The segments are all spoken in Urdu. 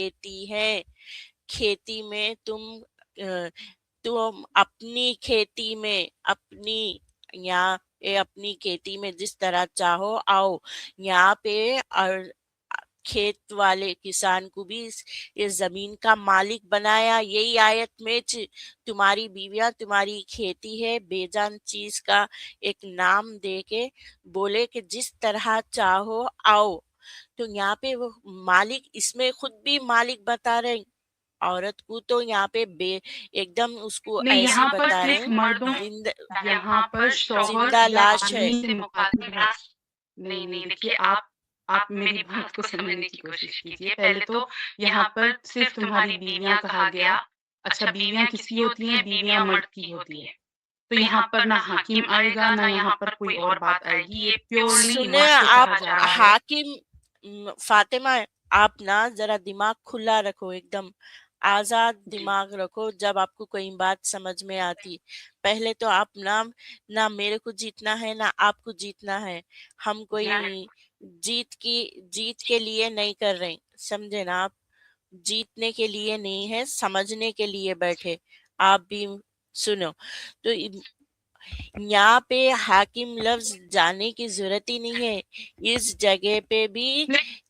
کھیتی ہے، کھیتی میں تم اپنی کھیتی میں اپنی کھیتی میں جس طرح چاہو آؤ یہاں پہ، اور کھیت والے کسان کو بھی اس زمین کا مالک بنایا. یہی آیت میں تمہاری بیویاں تمہاری کھیتی ہے، بے جان چیز کا ایک نام دے کے بولے کہ جس طرح چاہو آؤ. تو یہاں پہ وہ مالک، اس میں خود بھی مالک بتا رہے، عورت کو تو یہاں پہ ایک دم اس کو نہیں، ایسی یہاں پر بتا صرف رہے، مردوں، یہاں پر شوہر زندہ یا لاش ہے. آدمی سے مخاطب ہے. نہیں، دیکھیے، آپ میری بات کو سمجھنے کی کوشش کیجیے. پہلے تو یہاں پر صرف تمہاری بیویاں کہا گیا. اچھا، بیویاں کس کی ہوتی ہیں؟ بیویاں مرد کی ہوتی ہے. تو یہاں پر نہ حاکم آئے گا، نہ یہاں پر کوئی اور بات آئے گی. یہ پیورلی سنیں یہاں سے آپ کہا جا رہا ہے. حاکم فاطمہ، آپ نا ذرا دماغ کھلا رکھو، ایک دم آزاد دماغ رکھو جب آپ کو کوئی بات سمجھ میں آتی. پہلے تو آپ نہ میرے کو جیتنا ہے نہ آپ کو جیتنا ہے. ہم کوئی جیت کے لیے نہیں کر رہے، سمجھے نا آپ؟ جیتنے کے لیے نہیں ہے، سمجھنے کے لیے بیٹھے. آپ بھی سنو تو یہاں پہ حاکم لفظ جانے کی ضرورت ہی نہیں ہے. اس جگہ پہ بھی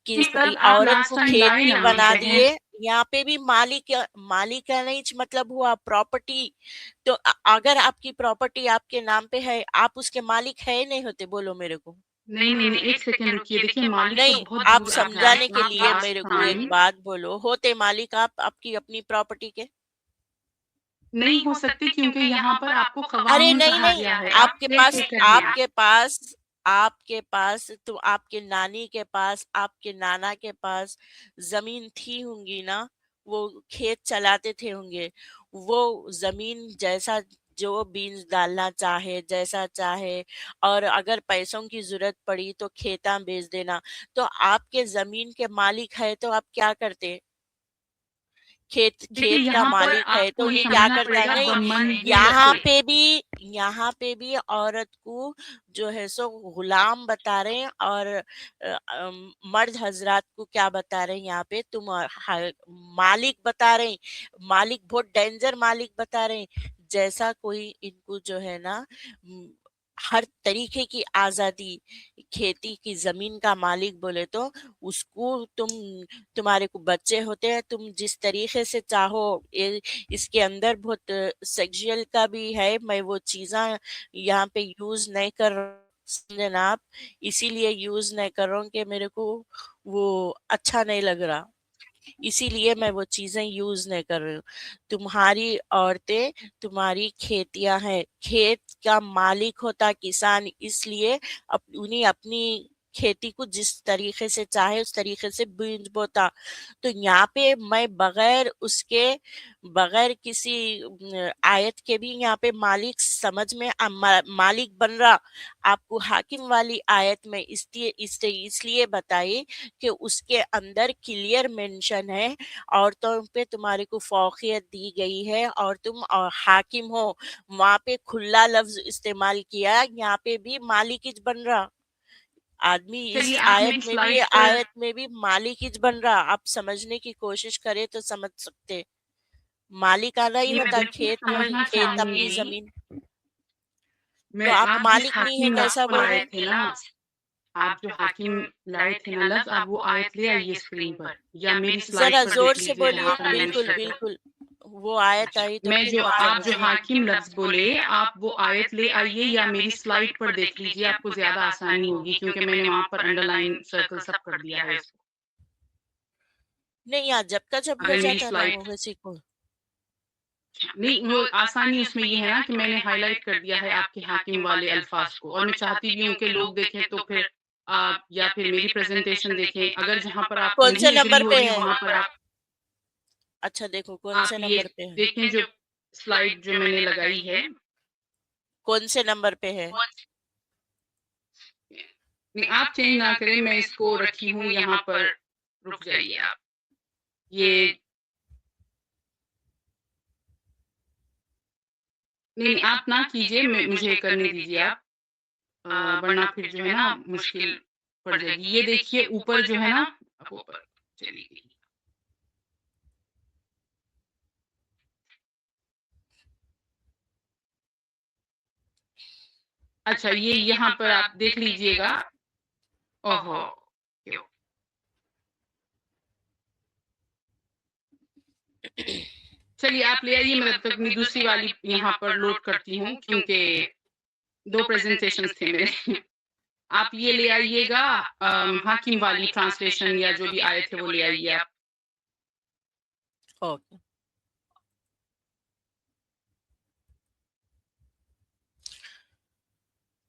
سر، آپ عورت لاسٹ کو ٹائم لائے کھیتی نا بنا جگہ. دیے. یہاں پہ بھی مالک کا نہیں مطلب ہوا پراپرٹی. تو اگر آپ کی پراپرٹی آپ کے نام پہ ہے، آپ اس کے مالک ہے نہیں ہوتے؟ بولو میرے کو. نہیں، ایک سیکنڈ رکیے. دیکھیے، مالک تو نہیں، بہت آپ دور آتا ہے. سمجھانے کے لیے میرے کو ایک بات بولو، ہوتے مالک آپ کی اپنی پراپرٹی کے؟ نہیں ہو سکتی، کیونکہ یہاں پر آپ کو ارے قوانین نہیں کہا نہیں، گیا ہے. آپ کے کیئر پاس ٹیکر ہیں. تو آپ کے نانی کے پاس، آپ کے نانا کے پاس زمین تھی ہوں گی نا، وہ کھیت چلاتے تھے ہوں گے. وہ زمین جیسا جو بیج ڈالنا چاہے جیسا چاہے، اور اگر پیسوں کی ضرورت پڑی تو کھیتاں بیچ دینا. تو آپ کے زمین کے مالک ہے تو آپ کیا کرتے؟ دیکھیے، کھیت کا یہاں پر مالک ہے آپ تو کو یہ یہ کیا سمجھنا کرتا پڑے ہے؟ گا نہیں، بمنزلت یہاں سے. پہ بھی عورت کو جو ہے سو غلام بتا رہے ہیں، اور مرد حضرات کو کیا بتا رہے ہیں یہاں پہ؟ تم مالک بتا رہے ہیں. مالک بہت ڈینجر مالک بتا رہے ہیں. جیسا کوئی ان کو جو ہے نا ہر طریقے کی آزادی، کھیتی کی زمین کا مالک بولے تو اس کو تمہارے کو بچے ہوتے ہیں، تم جس طریقے سے چاہو. اس کے اندر بہت سیکسول کا بھی ہے، میں وہ چیزاں یہاں پہ یوز نہیں کر سمجھے نا آپ؟ اسی لیے یوز نہیں کر رہا ہوں کہ میرے کو وہ اچھا نہیں لگ رہا، اسی لیے میں وہ چیزیں یوز نہیں کر رہی ہوں. تمہاری عورتیں، تمہاری کھیتیاں ہیں، کھیت کا مالک ہوتا کسان، اس لیے انہیں اپنی کھیتی کو جس طریقے سے چاہے اس طریقے سے بیج بوتا. تو یہاں پہ میں بغیر کسی آیت کے بھی یہاں پہ مالک سمجھ میں مالک بن رہا. آپ کو حاکم والی آیت میں اس لیے بتائی کہ اس کے اندر کلیئر مینشن ہے عورتوں پہ تمہارے کو فوقیت دی گئی ہے اور تم حاکم ہو. وہاں پہ کھلا لفظ استعمال کیا، یہاں پہ بھی مالک بن رہا آدمی. اس چلیے، آپ میری سلائڈ پر آیت میں بھی مالک بن رہا. آپ سمجھنے کی کوشش کرے تو سمجھ سکتے. مالک آنا ہی یہ میں ہوتا بالکل سمجھنا کھیت چاہوں اپنی گی. زمین. تو میں آپ آپ جس مالک نہیں ہے حاکم لفظ کیسا کو بول لائے رہے؟ تھے نا، آپ جو حاکم لائے تھے نا لفظ، آپ وہ آیت لے آئیے اسکرین پر، یا میری سلائڈ ذرا پر زور دیکھ سے لیجیے بولیے. جہاں پر میں نے بالکل شو کیا. بالکل، وہ آیت آئی تو میں پھر جو بات آپ جو کرتے ہیں. حاکم لفظ بولے، آپ وہ آیت لے آئیے یا میری سلائڈ پر دیکھ لیجیے، آپ کو زیادہ آسانی ہوگی، کیونکہ میں نے وہاں پر انڈر لائن سرکل سب کر دیا ہے اس کو. نہیں، یہاں جب کا جب اگر بھیجا میری تھا نا سلائڈ وہ کسی کو. نہیں، وہ آسانی اس میں یہ ہے نا کہ میں نے ہائی لائٹ کر دیا ہے آپ کے حاکم والے الفاظ کو، اور میں چاہتی بھی ہوں کہ لوگ دیکھیں تو پھر آپ یا پھر میری پریزنٹیشن دیکھیں. اگر جہاں پر آپ کون سے نہیں نمبر اگری ہو پہ رہی ہے؟ وہاں پر اچھا دیکھو کون سے آپ یہ نمبر پہ ہے. دیکھیں جو سلائڈ جو میں نے لگائی ہے. کون سے نمبر پہ ہے؟ نہیں، آپ چینج نہ کریں، میں اس کو رکھی ہوں یہاں پر. رک جائیے آپ. یہ نہیں، آپ نہ کیجیے، مجھے کرنے دیجیے آپ، ورنہ پھر جو ہے نا مشکل پڑ جائے گی. یہ دیکھیے اوپر جو ہے نا، اب اوپر چلی گئی. اچھا یہ یہاں پر آپ دیکھ لیجئے گا. اوہو! کیوں؟ چلیے آپ لے آئیے، میں تب تک اپنی دوسری والی یہاں پر لوڈ کرتی ہوں کیونکہ 2 پریزنٹیشنز تھے میرے. آپ یہ لے آئیے گا حاکم والی ٹرانسلیشن یا جو بھی آئے تھے وہ لے آئیے آپ. اوکے.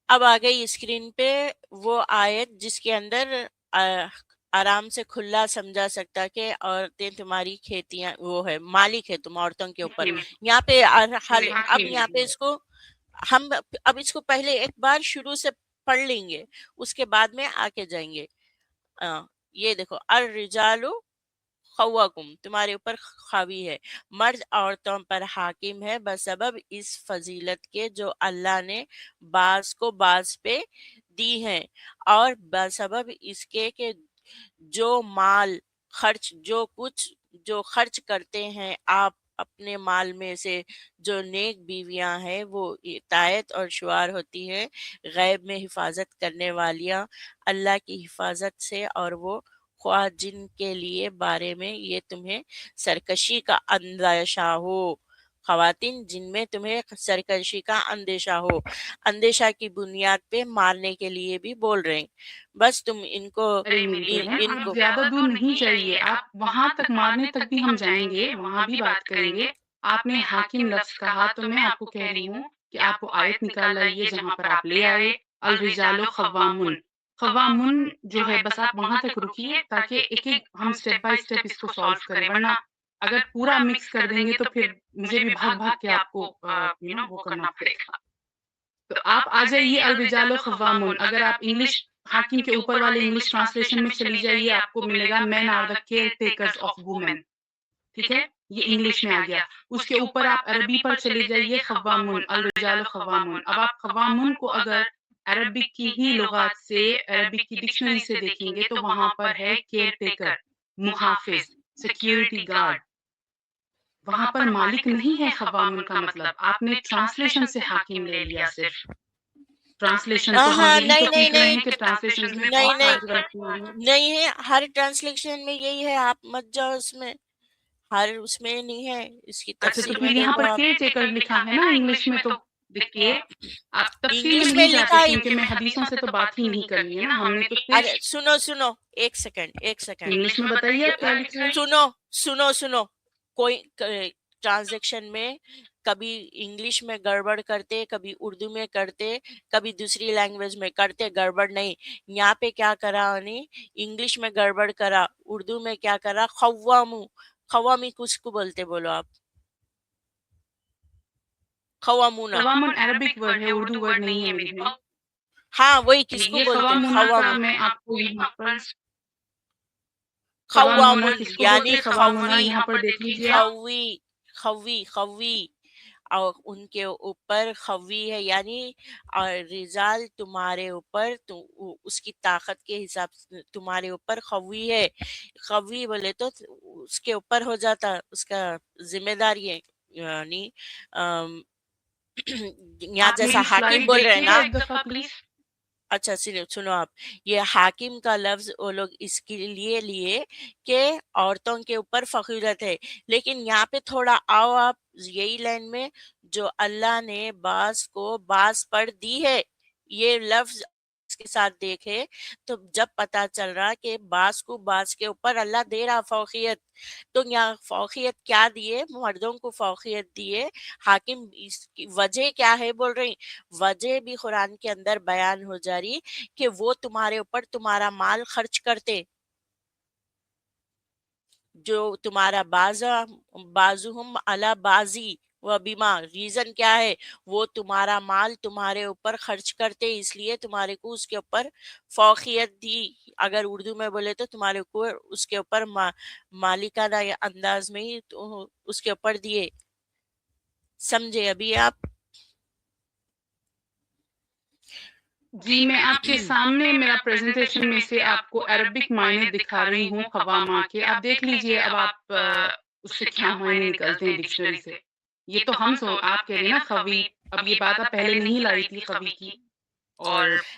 اب آ گئی اسکرین پہ وہ آیت جس کے اندر آرام سے کھلا سمجھا سکتا کہ عورتیں تمہاری کھیتیاں وہ ہے مالک ہے تم عورتوں کے اوپر. یہاں پہ اب یہاں پہ اس کو ہم اب اس کو پہلے ایک بار شروع سے پڑھ لیں گے، اس کے بعد میں آگے جائیں گے. یہ دیکھو الرجال خواکم تمہارے اوپر خاوی ہے، مرد عورتوں پر حاکم ہے بسبب اس فضیلت کے جو اللہ نے بعض کو بعض پہ دی ہیں، اور بسبب اس کے کہ جو مال خرچ جو خرچ کرتے ہیں آپ اپنے مال میں سے جو نیک بیویاں ہیں وہ اطاعت اور شعار ہوتی ہے غیب میں حفاظت کرنے والیاں اللہ کی حفاظت سے، اور وہ خواہ جن کے لیے بارے میں یہ تمہیں سرکشی کا اندیشہ ہو، خواتین جن میں تمہیں سرکشی کا اندیشہ کی بنیاد پہ مارنے کے لیے بھی بول رہے ہیں، بس تم ان کو ارے میری بہن ان آپ کو زیادہ دور نہیں جائیے، آپ وہاں تک مارنے تک بھی ہم جائیں گے، وہاں بھی بات کریں گے. آپ نے حاکم لفظ کہا تو میں آپ کو کہہ رہی ہوں کہ آپ وہ آیت نکال لائیے جہاں پر آپ لے آئے الرجال خوامن. خوامن جو ہے بس آپ وہاں تک رکیے تاکہ ایک ایک ہم سٹیپ بائی سٹیپ اس کو سالو کریں، ورنہ اگر پورا مکس کر دیں گے تو پھر مجھے بھی بھاگ بھاگ کے آپ کو وہ کرنا پڑے گا. تو آپ آ جائیے الرجال خوامن. اگر آپ انگلش حاکم کے اوپر والے انگلش ٹرانسلیشن میں چلی جائیے آپ کو ملے گا men are the caretakers of women. ٹھیک ہے، یہ انگلش میں آ گیا. اس کے اوپر آپ عربی پر چلے جائیے خوامن الرجال خوامن. اب آپ خوامن کو اگر عربک کی ہی لغات سے عربک کی ڈکشنری سے دیکھیں گے تو وہاں پر ہے کیئر ٹیکر، محافظ، سیکیورٹی گارڈ. وہاں پر مالک نہیں ہے خوامن کا مطلب. آپ نے ٹرانسلیشن سے حاکم لے لیا صرف. ٹرانسلیشن تو ہم ہاں یہی تو نہیں نہیں سیکھ رہے نہیں ہیں کہ ٹرانسلیشن میں نہیں بہت نہیں ساری غلطیاں ہیں. نہیں ہے، ہر ٹرانسلیشن میں یہی ہے، آپ مت جاؤ اس میں، ہر اس میں نہیں ہے، اس کی اچھا تو تفسیر پھر میں یہاں دیکھو پر آپ. کیئر ٹیکر لکھا ہے نا انگلش میں، تو دیکھیے آپ تفصیل میں انگلش نہیں لکھا جاتے ہے. کیونکہ میں حدیثوں سے تو بات ہی نہیں کرنی ہے نا. ہم نے تو ارے صرف سنو ایک سیکنڈ انگلش میں بتائیے آپ کیا لکھ رہے ہیں. سنو کوئی ٹرانزیکشن میں کبھی انگلش میں گڑبڑ کرتے، کبھی اردو میں کرتے، کبھی دوسری لینگویج میں کرتے، گڑبڑ نہیں. یہاں پہ کیا کرا انہیں، انگلش میں گڑبڑ کرا، اردو میں کیا کرا، خوامی کس کو بولتے بولو آپ، خوامونہ. خوامن عربک ورڈ ہے، اردو ورڈ نہیں ہے میری بہن. ہاں وہی کس کو یہ بولتے خوامنہ کا خوامون. میں آپ کو یہاں پر خوامنہ خوامن کس کو یعنی بولتے ہیں؟ خوامنہ خوی یہاں پر دیکھ لیجیے آپ. خوی اور ان کے اوپر خوی ہے، یعنی اور رجال تمہارے اوپر اس کی طاقت کے حساب سے تمہارے اوپر خوی ہے. خوی بولے تو اس کے اوپر ہو جاتا، اس کا ذمہ داری ہے، یعنی یہاں آپ جیسا میری حاکم سلائیڈ بول رہے ہیں دیکھیے گا نا. ایک دفعہ پلیز. اچھا سنو آپ، یہ حاکم کا لفظ وہ لوگ اس کے لیے کہ عورتوں کے اوپر فخیرت ہے، لیکن یہاں پہ تھوڑا آؤ آپ یہی لائن میں، جو اللہ نے بعض کو بعض پر دی ہے، یہ لفظ اس کے ساتھ دیکھے تو جب پتا چل رہا کہ بعض کو بعض کے اوپر اللہ دے رہا فوقیت، تو یہاں فوقیت کیا دیے، مردوں کو فوقیت دیے. حاکم اس کی وجہ کیا ہے بول رہی، وجہ بھی قرآن کے اندر بیان ہو جا رہی کہ وہ تمہارے اوپر تمہارا مال خرچ کرتے، جو تمہارا بازوہم علی بازی و بیما، ریزن کیا ہے، وہ تمہارا مال تمہارے اوپر خرچ کرتے، اس لیے تمہارے کو اس کے اوپر فوقیت دی. اگر اردو میں بولے تو تمہارے کو اس کے اوپر مالکانہ انداز میں ہی اس کے اوپر دیے. سمجھے ابھی آپ؟ جی میں آپ کے سامنے میرا پریزنٹیشن میں سے آپ کو عربک معنی دکھا رہی ہوں خوامہ کے. آپ دیکھ لیجئے اب آپ اس سے کیا معنی نکلتے ہیں ڈکشنری سے. یہ تو آپ کہہ رہے ہیں نا خوی، اب یہ بات آپ پہلے نہیں لائی تھی خوی کی. اور